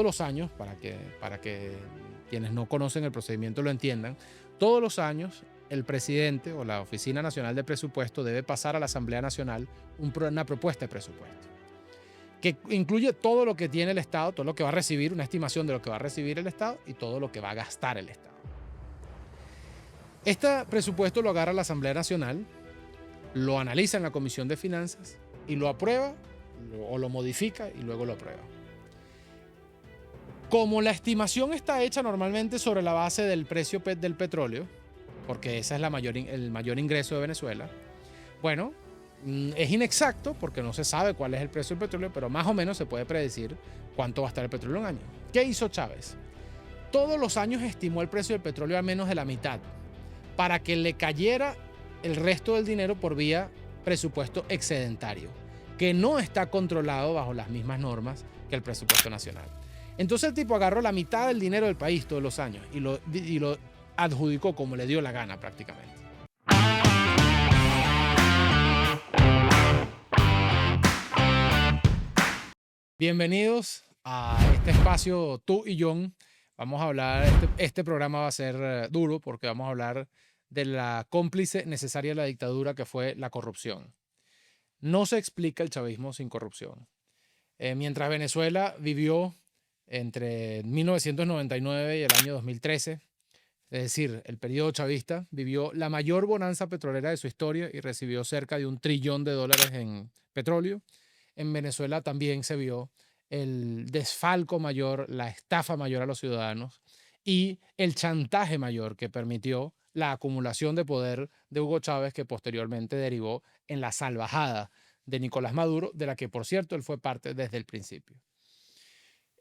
los años, para que quienes no conocen el procedimiento lo entiendan, todos los años el presidente o la Oficina Nacional de Presupuesto debe pasar a la Asamblea Nacional una propuesta de presupuesto que incluye todo lo que tiene el Estado, todo lo que va a recibir, una estimación de lo que va a recibir el Estado y todo lo que va a gastar el Estado. Este presupuesto lo agarra la Asamblea Nacional, lo analiza en la Comisión de Finanzas y lo aprueba o lo modifica y luego lo aprueba. Como la estimación está hecha normalmente sobre la base del precio del petróleo, porque ese es el mayor ingreso de Venezuela, bueno, es inexacto porque no se sabe cuál es el precio del petróleo, pero más o menos se puede predecir cuánto va a estar el petróleo en un año. ¿Qué hizo Chávez? Todos los años estimó el precio del petróleo a menos de la mitad para que le cayera el resto del dinero por vía presupuesto excedentario, que no está controlado bajo las mismas normas que el presupuesto nacional. Entonces el tipo agarró la mitad del dinero del país todos los años y lo adjudicó como le dio la gana prácticamente. Bienvenidos a este espacio Tú y John. Vamos a hablar, este programa va a ser duro porque vamos a hablar de la cómplice necesaria de la dictadura que fue la corrupción. No se explica el chavismo sin corrupción. Mientras Venezuela vivió entre 1999 y el año 2013, es decir, el periodo chavista, vivió la mayor bonanza petrolera de su historia y recibió cerca de $1 trillón en petróleo. En Venezuela también se vio el desfalco mayor, la estafa mayor a los ciudadanos y el chantaje mayor que permitió la acumulación de poder de Hugo Chávez, que posteriormente derivó en la salvajada de Nicolás Maduro, de la que, por cierto, él fue parte desde el principio.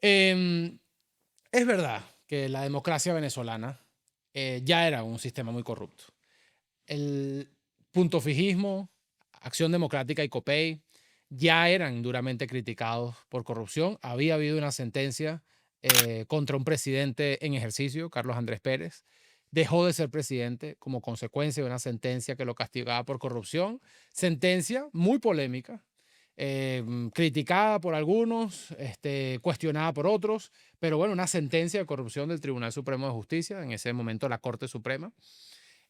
Es verdad que la democracia venezolana ya era un sistema muy corrupto. El punto fijismo, Acción Democrática y COPEI ya eran duramente criticados por corrupción. Había habido una sentencia contra un presidente en ejercicio, Carlos Andrés Pérez. Dejó de ser presidente como consecuencia de una sentencia que lo castigaba por corrupción. Sentencia muy polémica, criticada por algunos, cuestionada por otros, pero bueno, una sentencia de corrupción del Tribunal Supremo de Justicia, en ese momento la Corte Suprema.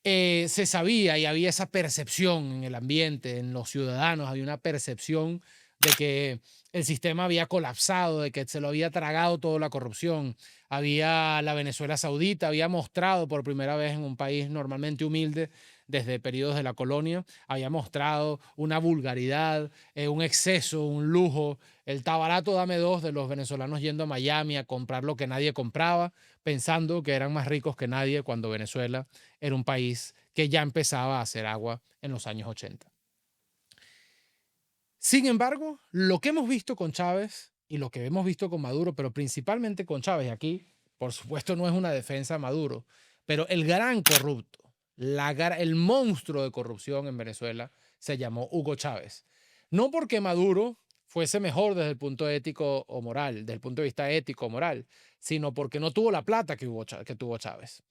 Se sabía y había esa percepción en el ambiente, en los ciudadanos, había una percepción de que el sistema había colapsado, de que se lo había tragado toda la corrupción. La Venezuela Saudita había mostrado por primera vez en un país normalmente humilde desde periodos de la colonia, había mostrado una vulgaridad, un exceso, un lujo, el tabarato dame dos de los venezolanos yendo a Miami a comprar lo que nadie compraba, pensando que eran más ricos que nadie cuando Venezuela era un país que ya empezaba a hacer agua en los años 80. Sin embargo, lo que hemos visto con Chávez y lo que hemos visto con Maduro, pero principalmente con Chávez, y aquí, por supuesto, no es una defensa a Maduro, pero el gran corrupto, el monstruo de corrupción en Venezuela se llamó Hugo Chávez. No porque Maduro fuese mejor desde el punto ético o moral, desde el punto de vista ético o moral, sino porque no tuvo la plata que tuvo Chávez.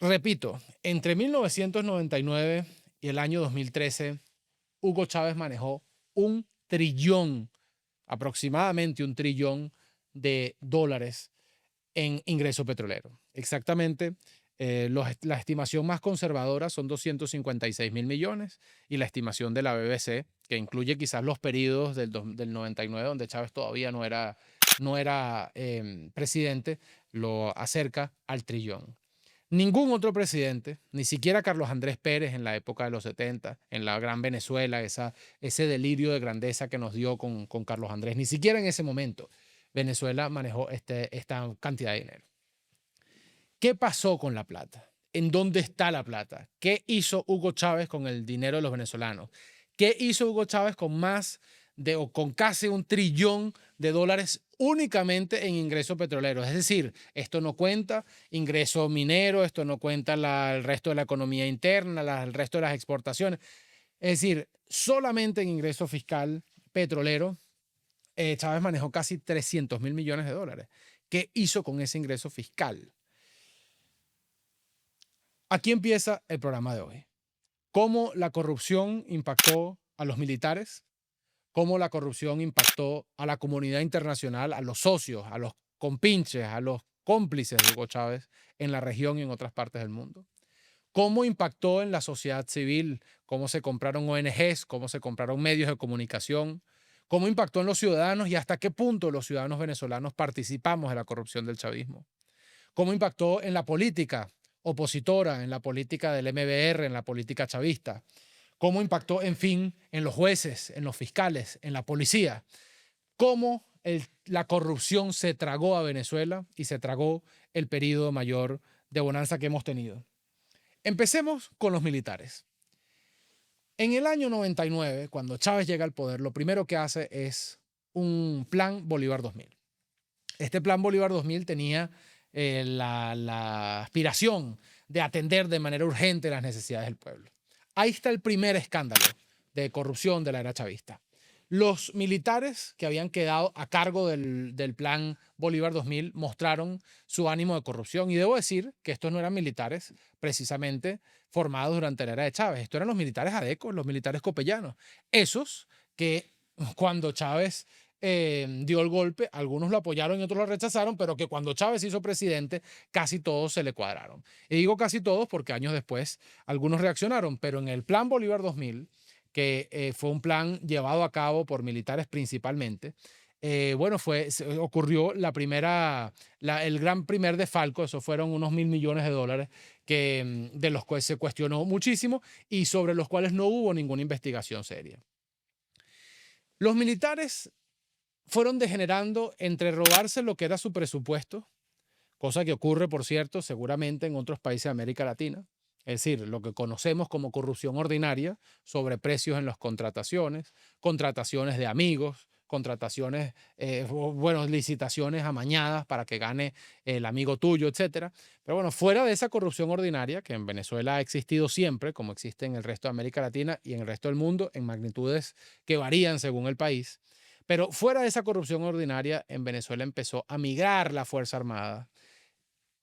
Repito, entre 1999 y el año 2013, Hugo Chávez manejó $1 trillón, aproximadamente $1 trillón de dólares en ingreso petrolero. Exactamente, la estimación más conservadora son 256.000 millones y la estimación de la BBC, que incluye quizás los periodos del 99, donde Chávez todavía no era presidente, lo acerca al trillón. Ningún otro presidente, ni siquiera Carlos Andrés Pérez en la época de los 70, en la Gran Venezuela, ese delirio de grandeza que nos dio con Carlos Andrés, ni siquiera en ese momento Venezuela manejó esta cantidad de dinero. ¿Qué pasó con la plata? ¿En dónde está la plata? ¿Qué hizo Hugo Chávez con el dinero de los venezolanos? ¿Qué hizo Hugo Chávez con casi $1 trillón de dólares únicamente en ingresos petroleros? Es decir, esto no cuenta ingreso minero, esto no cuenta el resto de la economía interna, el resto de las exportaciones. Es decir, solamente en ingreso fiscal petrolero, Chávez manejó casi 300.000 millones de dólares. ¿Qué hizo con ese ingreso fiscal? Aquí empieza el programa de hoy. ¿Cómo la corrupción impactó a los militares? cómo la corrupción impactó a la comunidad internacional, a los socios, a los compinches, a los cómplices de Hugo Chávez en la región y en otras partes del mundo. Cómo impactó en la sociedad civil, cómo se compraron ONGs, cómo se compraron medios de comunicación, cómo impactó en los ciudadanos y hasta qué punto los ciudadanos venezolanos participamos de la corrupción del chavismo. Cómo impactó en la política opositora, en la política del MBR, en la política chavista. Cómo impactó, en fin, en los jueces, en los fiscales, en la policía. Cómo la corrupción se tragó a Venezuela y se tragó el periodo mayor de bonanza que hemos tenido. Empecemos con los militares. En el año 99, cuando Chávez llega al poder, lo primero que hace es un plan Bolívar 2000. Este plan Bolívar 2000 tenía la aspiración de atender de manera urgente las necesidades del pueblo. Ahí está el primer escándalo de corrupción de la era chavista. Los militares que habían quedado a cargo del plan Bolívar 2000 mostraron su ánimo de corrupción. Y debo decir que estos no eran militares precisamente formados durante la era de Chávez. Estos eran los militares adecos, los militares copellanos. Esos que cuando Chávez dio el golpe, algunos lo apoyaron y otros lo rechazaron, pero que cuando Chávez hizo presidente, casi todos se le cuadraron. Y digo casi todos porque años después algunos reaccionaron, pero en el plan Bolívar 2000, que fue un plan llevado a cabo por militares principalmente, bueno, ocurrió el gran primer desfalco. Eso fueron unos $1.000 millones de los cuales se cuestionó muchísimo y sobre los cuales no hubo ninguna investigación seria. Los militares fueron degenerando entre robarse lo que era su presupuesto, cosa que ocurre, por cierto, seguramente en otros países de América Latina. Es decir, lo que conocemos como corrupción ordinaria, sobreprecios en las contrataciones, contrataciones de amigos, contrataciones, licitaciones amañadas para que gane el amigo tuyo, etc. Pero bueno, fuera de esa corrupción ordinaria, que en Venezuela ha existido siempre, como existe en el resto de América Latina y en el resto del mundo, en magnitudes que varían según el país, pero fuera de esa corrupción ordinaria, en Venezuela empezó a migrar la Fuerza Armada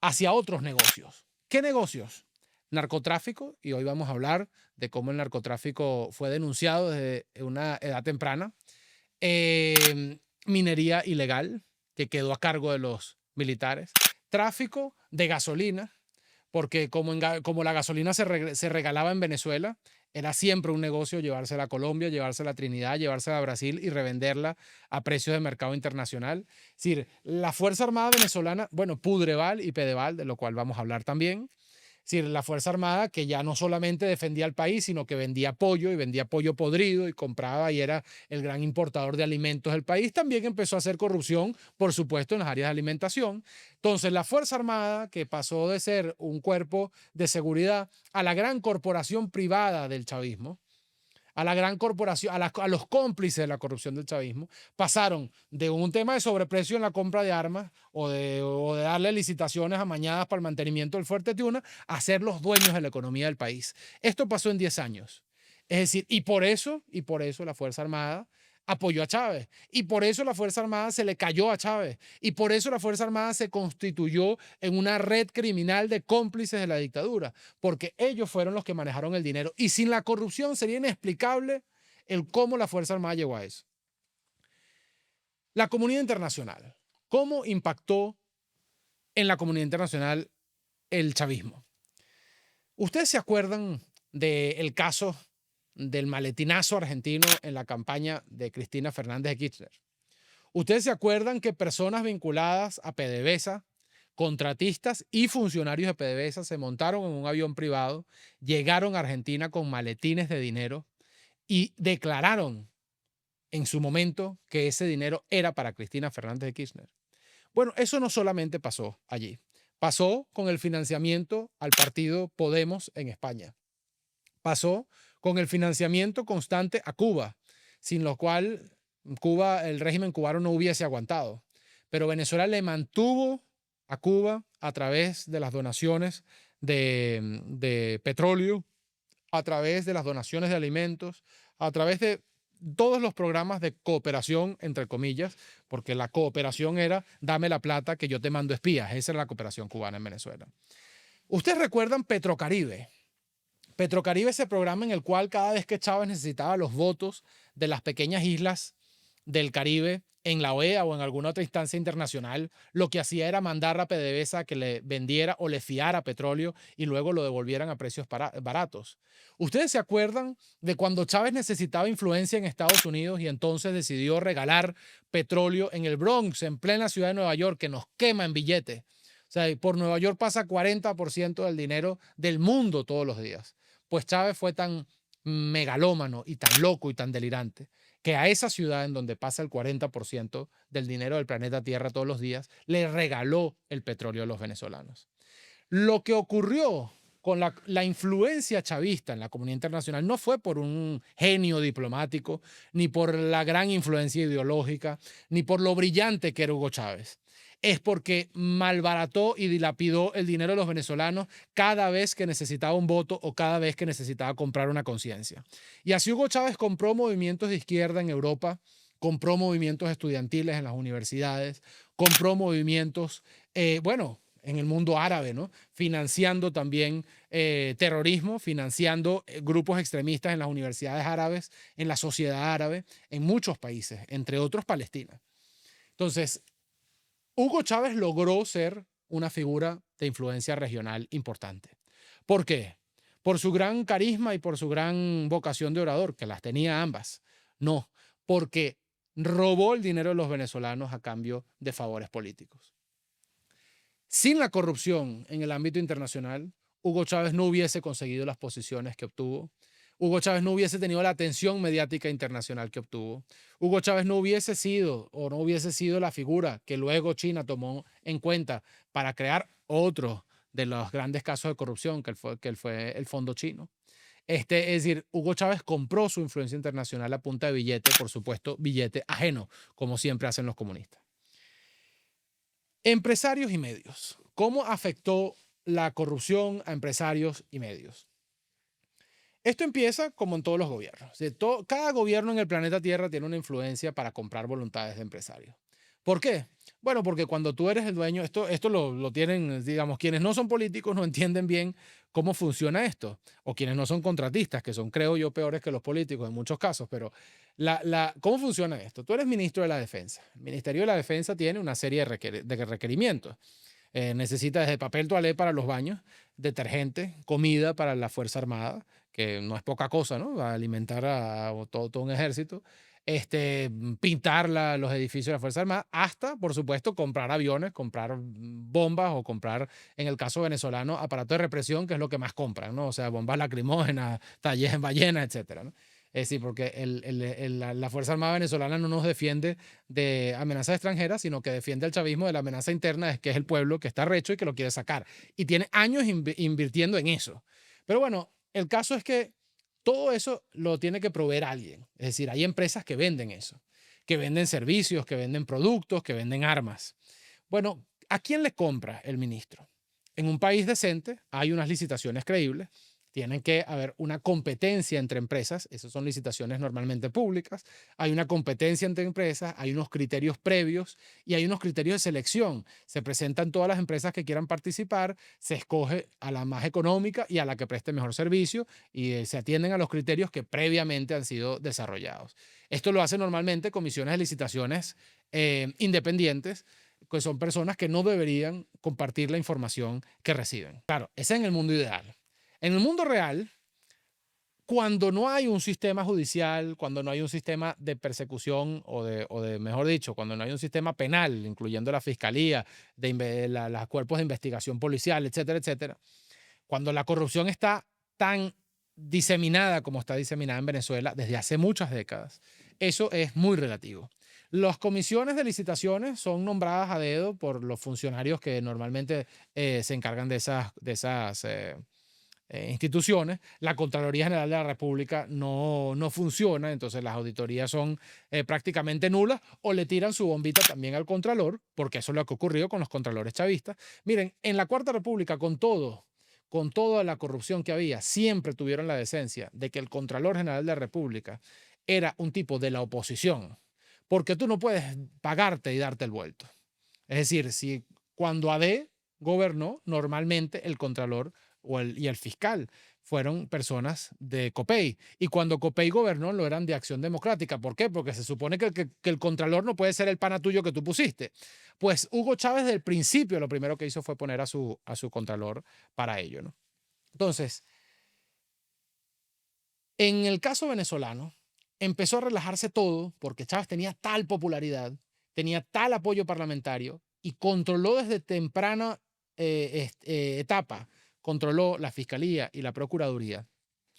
hacia otros negocios. ¿Qué negocios? Narcotráfico, y hoy vamos a hablar de cómo el narcotráfico fue denunciado desde una edad temprana. Minería ilegal, que quedó a cargo de los militares. Tráfico de gasolina, porque como la gasolina se regalaba en Venezuela, era siempre un negocio llevársela a Colombia, llevársela a Trinidad, llevársela a Brasil y revenderla a precios de mercado internacional. Es decir, la Fuerza Armada venezolana, bueno, Pudreval y Pedeval, de lo cual vamos a hablar también. Es decir, la Fuerza Armada que ya no solamente defendía al país, sino que vendía pollo y vendía pollo podrido y compraba y era el gran importador de alimentos del país, también empezó a hacer corrupción, por supuesto, en las áreas de alimentación. Entonces, la Fuerza Armada, que pasó de ser un cuerpo de seguridad a la gran corporación privada del chavismo, a la gran corporación, a los cómplices de la corrupción del chavismo, pasaron de un tema de sobreprecio en la compra de armas o de darle licitaciones amañadas para el mantenimiento del Fuerte Tiuna a ser los dueños de la economía del país. Esto pasó en 10 años. Es decir, y por eso la Fuerza Armada apoyó a Chávez. Y por eso la Fuerza Armada se le cayó a Chávez. Y por eso la Fuerza Armada se constituyó en una red criminal de cómplices de la dictadura, porque ellos fueron los que manejaron el dinero. Y sin la corrupción sería inexplicable el cómo la Fuerza Armada llegó a eso. La comunidad internacional. ¿Cómo impactó en la comunidad internacional el chavismo? ¿Ustedes se acuerdan del caso del maletinazo argentino en la campaña de Cristina Fernández de Kirchner? ¿Ustedes se acuerdan que personas vinculadas a PDVSA, contratistas y funcionarios de PDVSA, se montaron en un avión privado, llegaron a Argentina con maletines de dinero y declararon en su momento que ese dinero era para Cristina Fernández de Kirchner? Bueno, eso no solamente pasó allí. Pasó con el financiamiento al partido Podemos en España. Pasó con el financiamiento constante a Cuba, sin lo cual el régimen cubano no hubiese aguantado. Pero Venezuela le mantuvo a Cuba a través de las donaciones de petróleo, a través de las donaciones de alimentos, a través de todos los programas de cooperación, entre comillas, porque la cooperación era dame la plata que yo te mando espías. Esa era la cooperación cubana en Venezuela. ¿Ustedes recuerdan Petrocaribe? Petrocaribe, ese programa en el cual cada vez que Chávez necesitaba los votos de las pequeñas islas del Caribe en la OEA o en alguna otra instancia internacional, lo que hacía era mandar a PDVSA que le vendiera o le fiara petróleo y luego lo devolvieran a precios baratos. ¿Ustedes se acuerdan de cuando Chávez necesitaba influencia en Estados Unidos y entonces decidió regalar petróleo en el Bronx, en plena ciudad de Nueva York, que nos quema en billetes? O sea, por Nueva York pasa 40% del dinero del mundo todos los días. Pues Chávez fue tan megalómano y tan loco y tan delirante que a esa ciudad en donde pasa el 40% del dinero del planeta Tierra todos los días, le regaló el petróleo a los venezolanos. Lo que ocurrió con la influencia chavista en la comunidad internacional no fue por un genio diplomático, ni por la gran influencia ideológica, ni por lo brillante que era Hugo Chávez. Es porque malbarató y dilapidó el dinero de los venezolanos cada vez que necesitaba un voto o cada vez que necesitaba comprar una conciencia. Y así Hugo Chávez compró movimientos de izquierda en Europa, compró movimientos estudiantiles en las universidades, compró movimientos, en el mundo árabe, ¿no? Financiando también terrorismo, financiando grupos extremistas en las universidades árabes, en la sociedad árabe, en muchos países, entre otros Palestina. Entonces, Hugo Chávez logró ser una figura de influencia regional importante. ¿Por qué? ¿Por su gran carisma y por su gran vocación de orador, que las tenía ambas? No, porque robó el dinero de los venezolanos a cambio de favores políticos. Sin la corrupción en el ámbito internacional, Hugo Chávez no hubiese conseguido las posiciones que obtuvo. Hugo Chávez no hubiese tenido la atención mediática internacional que obtuvo. Hugo Chávez no hubiese sido la figura que luego China tomó en cuenta para crear otro de los grandes casos de corrupción que fue el Fondo Chino. Es decir, Hugo Chávez compró su influencia internacional a punta de billete, por supuesto, billete ajeno, como siempre hacen los comunistas. Empresarios y medios. ¿Cómo afectó la corrupción a empresarios y medios? Esto empieza como en todos los gobiernos. Cada gobierno en el planeta Tierra tiene una influencia para comprar voluntades de empresarios. ¿Por qué? Bueno, porque cuando tú eres el dueño, esto lo tienen, digamos, quienes no son políticos no entienden bien cómo funciona esto, o quienes no son contratistas, que son, creo yo, peores que los políticos en muchos casos, pero ¿cómo funciona esto? Tú eres ministro de la Defensa. El Ministerio de la Defensa tiene una serie de requerimientos. Necesita desde papel toalé para los baños, detergente, comida para la Fuerza Armada, que no es poca cosa, ¿no? Va a alimentar a todo un ejército. Pintar los edificios de la Fuerza Armada, hasta, por supuesto, comprar aviones, comprar bombas o comprar, en el caso venezolano, aparato de represión, que es lo que más compran, ¿no? O sea, bombas lacrimógenas, talleres, ballenas, etcétera, ¿no? Es decir, porque la Fuerza Armada venezolana no nos defiende de amenazas extranjeras, sino que defiende al chavismo de la amenaza interna, que es el pueblo que está recho y que lo quiere sacar. Y tiene años invirtiendo en eso. Pero bueno, el caso es que todo eso lo tiene que proveer alguien. Es decir, hay empresas que venden eso, que venden servicios, que venden productos, que venden armas. Bueno, ¿a quién le compra el ministro? En un país decente hay unas licitaciones creíbles. Tienen que haber una competencia entre empresas, esas son licitaciones normalmente públicas, hay una competencia entre empresas, hay unos criterios previos y hay unos criterios de selección. Se presentan todas las empresas que quieran participar, se escoge a la más económica y a la que preste mejor servicio y se atienden a los criterios que previamente han sido desarrollados. Esto lo hacen normalmente comisiones de licitaciones independientes, que son personas que no deberían compartir la información que reciben. Claro, ese es en el mundo ideal. En el mundo real, cuando no hay un sistema judicial, cuando no hay un sistema de persecución mejor dicho, cuando no hay un sistema penal, incluyendo la fiscalía, los cuerpos de investigación policial, etcétera, etcétera, cuando la corrupción está tan diseminada como está diseminada en Venezuela desde hace muchas décadas, eso es muy relativo. Las comisiones de licitaciones son nombradas a dedo por los funcionarios que normalmente se encargan de esas instituciones. La Contraloría General de la República no funciona, entonces las auditorías son prácticamente nulas, o le tiran su bombita también al Contralor, porque eso es lo que ocurrió con los contralores chavistas. Miren, en la Cuarta República, con toda la corrupción que había, siempre tuvieron la decencia de que el Contralor General de la República era un tipo de la oposición, porque tú no puedes pagarte y darte el vuelto. Es decir, si cuando AD gobernó, normalmente el Contralor y el fiscal fueron personas de Copey. Y cuando Copey gobernó, lo eran de Acción Democrática. ¿Por qué? Porque se supone que el contralor no puede ser el pana tuyo que tú pusiste. Pues Hugo Chávez, del principio, lo primero que hizo fue poner a su contralor para ello, ¿no? Entonces, en el caso venezolano, empezó a relajarse todo porque Chávez tenía tal popularidad, tenía tal apoyo parlamentario y controló desde temprana etapa, controló la Fiscalía y la Procuraduría,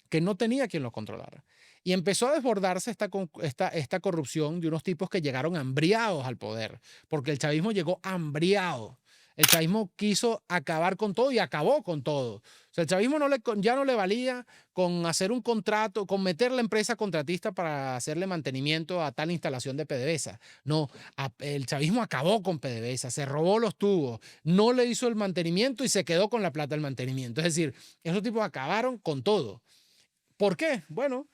que no tenía quien lo controlara. Y empezó a desbordarse esta corrupción de unos tipos que llegaron hambriados al poder, porque el chavismo llegó hambriado. El chavismo quiso acabar con todo y acabó con todo. O sea, el chavismo ya no le valía con hacer un contrato, con meter la empresa contratista para hacerle mantenimiento a tal instalación de PDVSA. No, el chavismo acabó con PDVSA, se robó los tubos, no le hizo el mantenimiento y se quedó con la plata del mantenimiento. Es decir, esos tipos acabaron con todo. ¿Por qué? Bueno,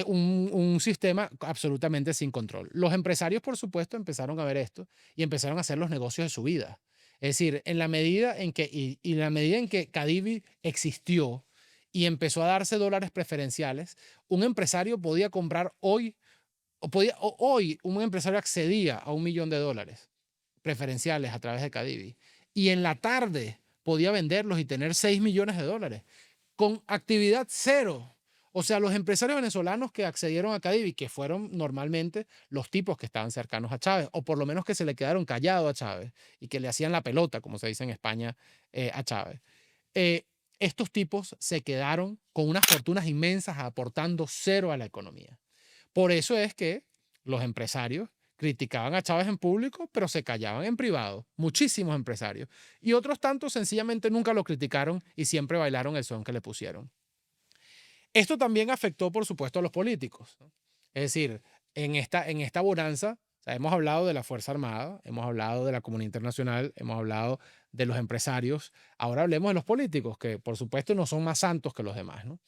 un sistema absolutamente sin control. Los empresarios, por supuesto, empezaron a ver esto y empezaron a hacer los negocios de su vida. Es decir, en la medida en que, y la medida en que Cadivi existió y empezó a darse dólares preferenciales, un empresario podía comprar hoy, hoy un empresario accedía a $1.000.000 preferenciales a través de Cadivi. Y en la tarde podía venderlos y tener $6.000.000 con actividad cero. O sea, los empresarios venezolanos que accedieron a Cadivi, que fueron normalmente los tipos que estaban cercanos a Chávez, o por lo menos que se le quedaron callados a Chávez y que le hacían la pelota, como se dice en España, a Chávez. Eh, Estos tipos se quedaron con unas fortunas inmensas aportando cero a la economía. Por eso es que los empresarios criticaban a Chávez en público, pero se callaban en privado. Muchísimos empresarios. Y otros tantos sencillamente nunca lo criticaron y siempre bailaron el son que le pusieron. Esto también afectó, por supuesto, a los políticos, ¿no? Es decir, en esta bonanza, o sea, hemos hablado de la Fuerza Armada, hemos hablado de la comunidad internacional, hemos hablado de los empresarios. Ahora hablemos de los políticos, que por supuesto no son más santos que los demás, ¿no?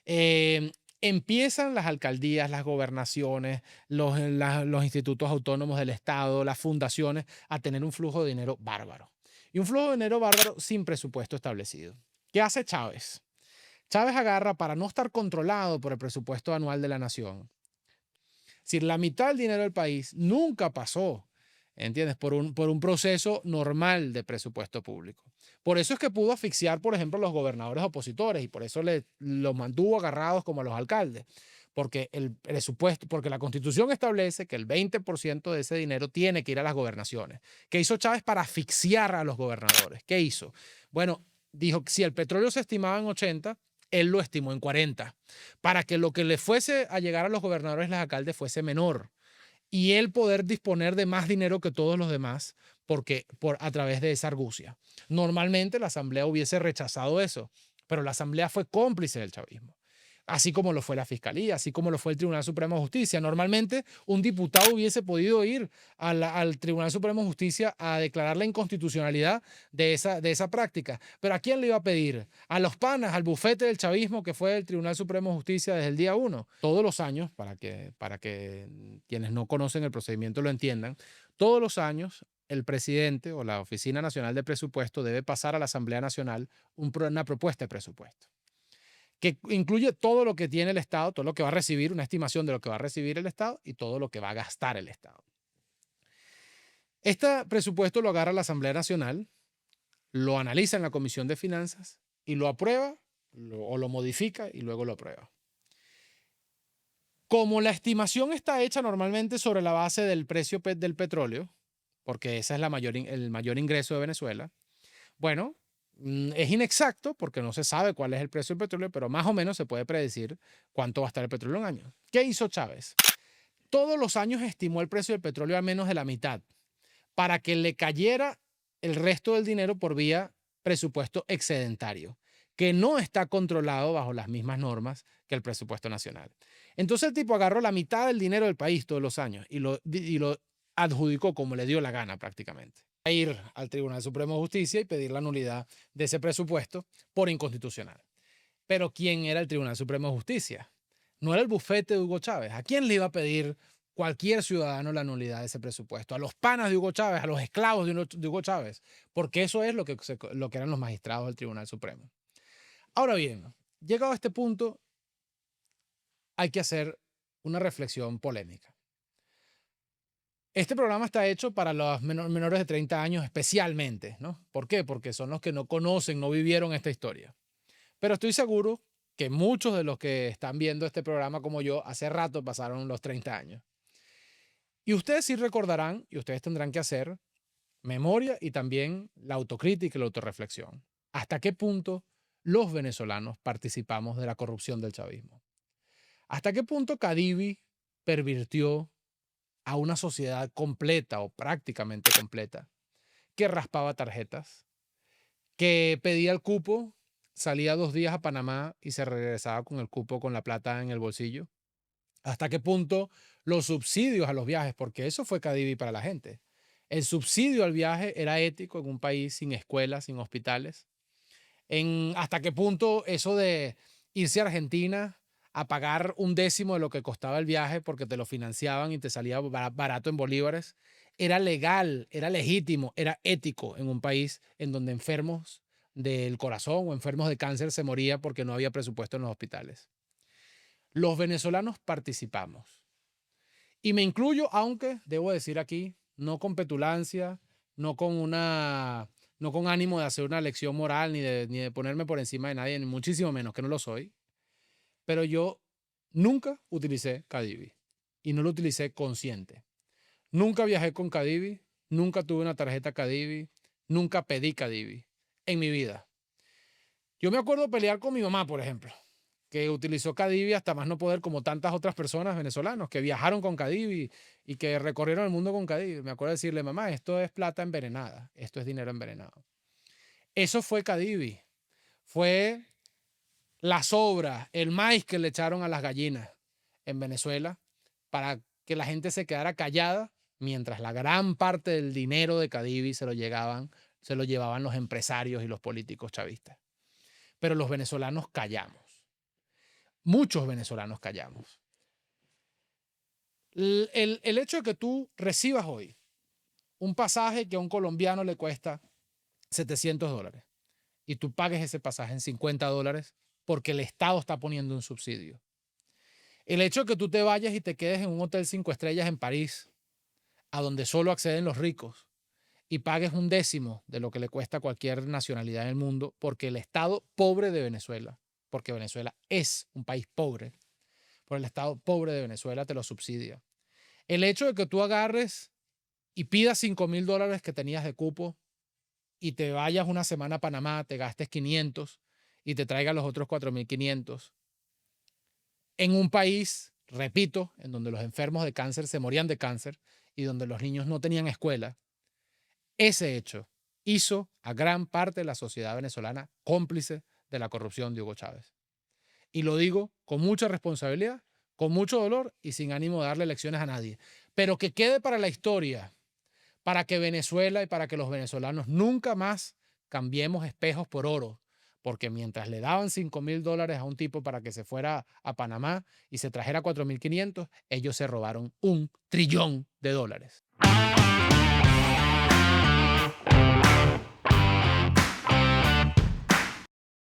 Eh, Empiezan las alcaldías, las gobernaciones, los institutos autónomos del Estado, las fundaciones a tener un flujo de dinero bárbaro. Y un flujo de dinero bárbaro sin presupuesto establecido. ¿Qué hace Chávez? Chávez agarra para no estar controlado por el presupuesto anual de la nación. Es decir, la mitad del dinero del país nunca pasó, ¿entiendes? Por un proceso normal de presupuesto público. Por eso es que pudo asfixiar, por ejemplo, a los gobernadores opositores y por eso los mantuvo agarrados como a los alcaldes. Porque el presupuesto, porque la Constitución establece que el 20% de ese dinero tiene que ir a las gobernaciones. ¿Qué hizo Chávez para asfixiar a los gobernadores? ¿Qué hizo? Bueno, dijo que si el petróleo se estimaba en 80, él lo estimó en 40, para que lo que le fuese a llegar a los gobernadores y los alcaldes fuese menor y él poder disponer de más dinero que todos los demás a través de esa argucia. Normalmente la Asamblea hubiese rechazado eso, pero la Asamblea fue cómplice del chavismo. Así como lo fue la Fiscalía, así como lo fue el Tribunal Supremo de Justicia. Normalmente un diputado hubiese podido ir al Tribunal Supremo de Justicia a declarar la inconstitucionalidad de esa práctica. Pero ¿a quién le iba a pedir? A los panas, al bufete del chavismo que fue el Tribunal Supremo de Justicia desde el día 1. Todos los años, para que quienes no conocen el procedimiento lo entiendan, todos los años el presidente o la Oficina Nacional de Presupuesto debe pasar a la Asamblea Nacional una propuesta de presupuesto que incluye todo lo que tiene el Estado, todo lo que va a recibir, una estimación de lo que va a recibir el Estado y todo lo que va a gastar el Estado. Este presupuesto lo agarra la Asamblea Nacional, lo analiza en la Comisión de Finanzas y lo aprueba o lo modifica y luego lo aprueba. Como la estimación está hecha normalmente sobre la base del precio del petróleo, porque ese es el mayor ingreso de Venezuela, bueno, es inexacto porque no se sabe cuál es el precio del petróleo, pero más o menos se puede predecir cuánto va a estar el petróleo en un año. ¿Qué hizo Chávez? Todos los años estimó el precio del petróleo a menos de la mitad para que le cayera el resto del dinero por vía presupuesto excedentario, que no está controlado bajo las mismas normas que el presupuesto nacional. Entonces el tipo agarró la mitad del dinero del país todos los años y lo adjudicó como le dio la gana prácticamente. A ir al Tribunal Supremo de Justicia y pedir la nulidad de ese presupuesto por inconstitucional. Pero ¿quién era el Tribunal Supremo de Justicia? No era el bufete de Hugo Chávez. ¿A quién le iba a pedir cualquier ciudadano la nulidad de ese presupuesto? A los panas de Hugo Chávez, a los esclavos de Hugo Chávez, porque eso es lo que eran los magistrados del Tribunal Supremo. Ahora bien, llegado a este punto, hay que hacer una reflexión polémica. Este programa está hecho para los menores de 30 años especialmente, ¿no? ¿Por qué? Porque son los que no conocen, no vivieron esta historia. Pero estoy seguro que muchos de los que están viendo este programa como yo, hace rato pasaron los 30 años. Y ustedes sí recordarán, y ustedes tendrán que hacer memoria y también la autocrítica y la autorreflexión. ¿Hasta qué punto los venezolanos participamos de la corrupción del chavismo? ¿Hasta qué punto Cadivi pervirtió a una sociedad completa o prácticamente completa que raspaba tarjetas, que pedía el cupo, salía 2 días a Panamá y se regresaba con el cupo con la plata en el bolsillo? ¿Hasta qué punto los subsidios a los viajes, porque eso fue Cadivi para la gente? El subsidio al viaje era ético en un país sin escuelas, sin hospitales. ¿Hasta qué punto eso de irse a Argentina a pagar 1/10 de lo que costaba el viaje porque te lo financiaban y te salía barato en bolívares, era legal, era legítimo, era ético en un país en donde enfermos del corazón o enfermos de cáncer se moría porque no había presupuesto en los hospitales? Los venezolanos participamos. Y me incluyo, aunque debo decir aquí, no con petulancia, no con no con ánimo de hacer una lección moral, ni de ponerme por encima de nadie, ni muchísimo menos, que no lo soy. Pero yo nunca utilicé Cadivi y no lo utilicé consciente. Nunca viajé con Cadivi, nunca tuve una tarjeta Cadivi, nunca pedí Cadivi en mi vida. Yo me acuerdo pelear con mi mamá, por ejemplo, que utilizó Cadivi hasta más no poder, como tantas otras personas venezolanos que viajaron con Cadivi y que recorrieron el mundo con Cadivi. Me acuerdo decirle, mamá, esto es plata envenenada, esto es dinero envenenado. Eso fue Cadivi, fue las sobras, el maíz que le echaron a las gallinas en Venezuela para que la gente se quedara callada mientras la gran parte del dinero de Cadivi se lo llevaban los empresarios y los políticos chavistas. Pero los venezolanos callamos. Muchos venezolanos callamos. El hecho de que tú recibas hoy un pasaje que a un colombiano le cuesta $700 y tú pagues ese pasaje en $50 porque el Estado está poniendo un subsidio. El hecho de que tú te vayas y te quedes en un hotel 5 estrellas en París, a donde solo acceden los ricos, y pagues 1/10 de lo que le cuesta a cualquier nacionalidad en el mundo, porque el Estado pobre de Venezuela, porque Venezuela es un país pobre, por el Estado pobre de Venezuela te lo subsidia. El hecho de que tú agarres y pidas $5,000 que tenías de cupo y te vayas una semana a Panamá, te gastes 500 y te traigas los otros 4,500 en un país, repito, en donde los enfermos de cáncer se morían de cáncer y donde los niños no tenían escuela, ese hecho hizo a gran parte de la sociedad venezolana cómplice de la corrupción de Hugo Chávez. Y lo digo con mucha responsabilidad, con mucho dolor y sin ánimo de darle lecciones a nadie. Pero que quede para la historia, para que Venezuela y para que los venezolanos nunca más cambiemos espejos por oro. Porque mientras le daban $5,000 a un tipo para que se fuera a Panamá y se trajera 4,500, ellos se robaron $1 trillón.